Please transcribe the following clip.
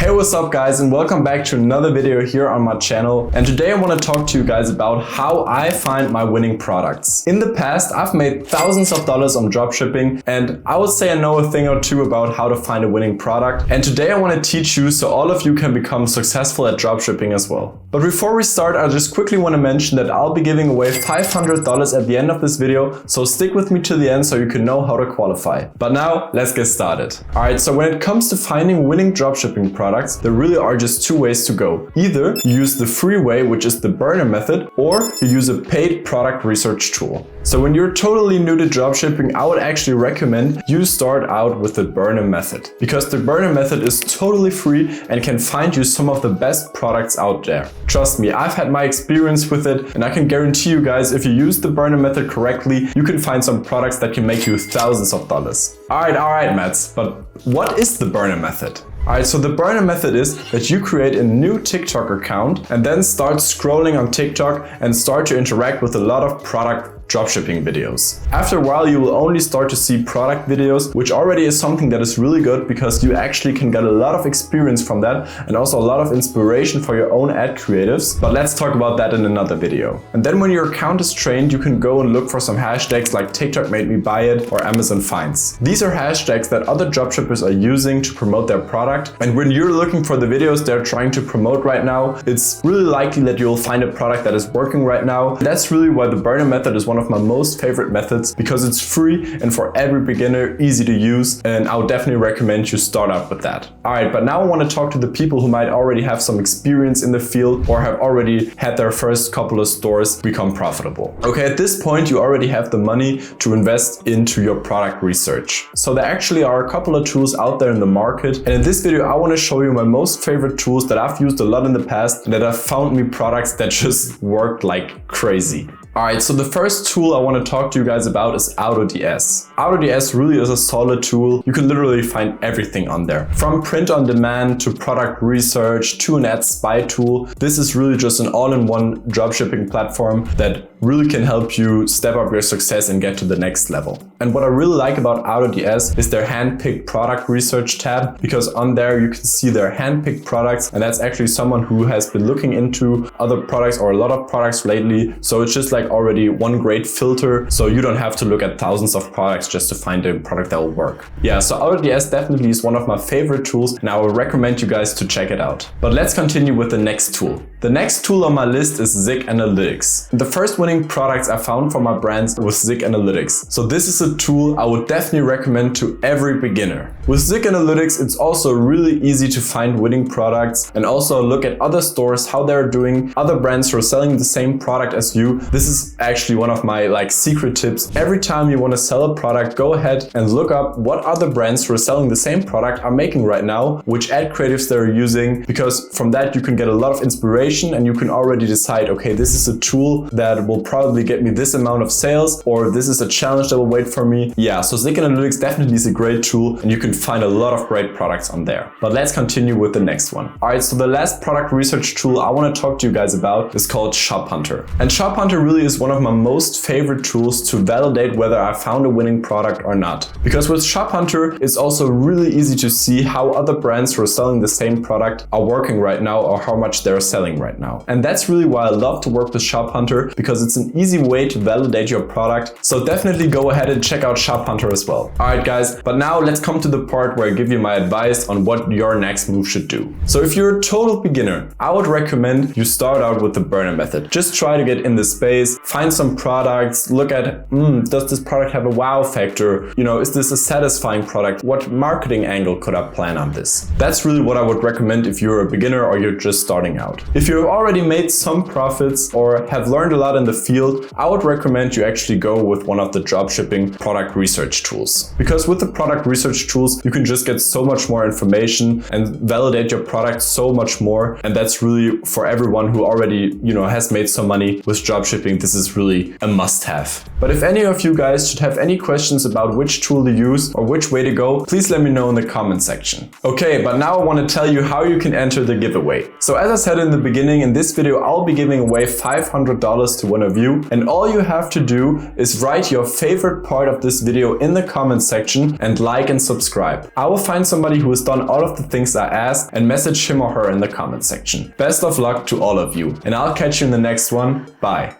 Hey, what's up guys, and welcome back to another video here on my channel. And today I want to talk to you guys about how I find my winning products. In the past, I've made thousands of dollars on dropshipping, and I would say I know a thing or two about how to find a winning product. And today I want to teach you so all of you can become successful at dropshipping as well. But before we start, I just quickly want to mention that I'll be giving away $500 at the end of this video, so stick with me to the end so you can know how to qualify. But now, let's get started. Alright, so when it comes to finding winning dropshipping products, there really are just two ways to go. Either you use the free way, which is the burner method, or you use a paid product research tool. So when you're totally new to dropshipping, I would actually recommend you start out with the burner method, because the burner method is totally free and can find you some of the best products out there. Trust me, I've had my experience with it, and I can guarantee you guys, if you use the burner method correctly, you can find some products that can make you thousands of dollars. Alright, Mats, but what is the burner method? Alright, so the burner method is that you create a new TikTok account and then start scrolling on TikTok and start to interact with a lot of product dropshipping videos. After a while, you will only start to see product videos, which already is something that is really good because you actually can get a lot of experience from that and also a lot of inspiration for your own ad creatives. But let's talk about that in another video. And then when your account is trained, you can go and look for some hashtags like TikTok made me buy it or Amazon finds. These are hashtags that other dropshippers are using to promote their product. And when you're looking for the videos they're trying to promote right now, it's really likely that you'll find a product that is working right now. That's really why the burner method is one of my most favorite methods, because it's free and for every beginner easy to use, and I would definitely recommend you start out with that. Alright, but now I want to talk to the people who might already have some experience in the field or have already had their first couple of stores become profitable. Okay, at this point you already have the money to invest into your product research. So there actually are a couple of tools out there in the market, and in this video I want to show you my most favorite tools that I've used a lot in the past and that have found me products that just worked like crazy. Alright, so the first tool I want to talk to you guys about is AutoDS. AutoDS really is a solid tool. You can literally find everything on there. From print on demand to product research to an ad spy tool. This is really just an all-in-one dropshipping platform that really can help you step up your success and get to the next level. And what I really like about AutoDS is their handpicked product research tab, because on there you can see their handpicked products, and that's actually someone who has been looking into other products or a lot of products lately. So it's just like already one great filter, so you don't have to look at thousands of products just to find a product that will work. Yeah, so AutoDS definitely is one of my favorite tools, and I will recommend you guys to check it out. But let's continue with the next tool. The next tool on my list is Zig Analytics. The first winning products I found for my brands was Zig Analytics. So this is a tool I would definitely recommend to every beginner. With Zig Analytics, it's also really easy to find winning products and also look at other stores, how they're doing, other brands who are selling the same product as you. This is actually one of my secret tips. Every time you want to sell a product, go ahead and look up what other brands who are selling the same product are making right now, which ad creatives they're using, because from that you can get a lot of inspiration and you can already decide, okay, this is a tool that will probably get me this amount of sales, or this is a challenge that will wait for me. Yeah, so Zig Analytics definitely is a great tool and you can find a lot of great products on there. But let's continue with the next one. Alright, so the last product research tool I want to talk to you guys about is called ShopHunter. And ShopHunter really is one of my most favorite tools to validate whether I found a winning product or not. Because with ShopHunter, it's also really easy to see how other brands who are selling the same product are working right now or how much they're selling right now. And that's really why I love to work with ShopHunter, because it's an easy way to validate your product. So definitely go ahead and check out ShopHunter as well. Alright guys, but now let's come to the part where I give you my advice on what your next move should do. So if you're a total beginner, I would recommend you start out with the burner method. Just try to get in the space, find some products, look at, does this product have a wow factor? You know, is this a satisfying product? What marketing angle could I plan on this? That's really what I would recommend if you're a beginner or you're just starting out. If you've already made some profits or have learned a lot in the field, I would recommend you actually go with one of the dropshipping product research tools. Because with the product research tools, you can just get so much more information and validate your product so much more. And that's really for everyone who already, has made some money with dropshipping. This is really a must-have. But if any of you guys should have any questions about which tool to use or which way to go, please let me know in the comment section. Okay, but now I want to tell you how you can enter the giveaway. So as I said in the beginning, in this video, I'll be giving away $500 to win a of view. And all you have to do is write your favorite part of this video in the comment section and like and subscribe. I will find somebody who has done all of the things I asked and message him or her in the comment section. Best of luck to all of you, and I'll catch you in the next one. Bye.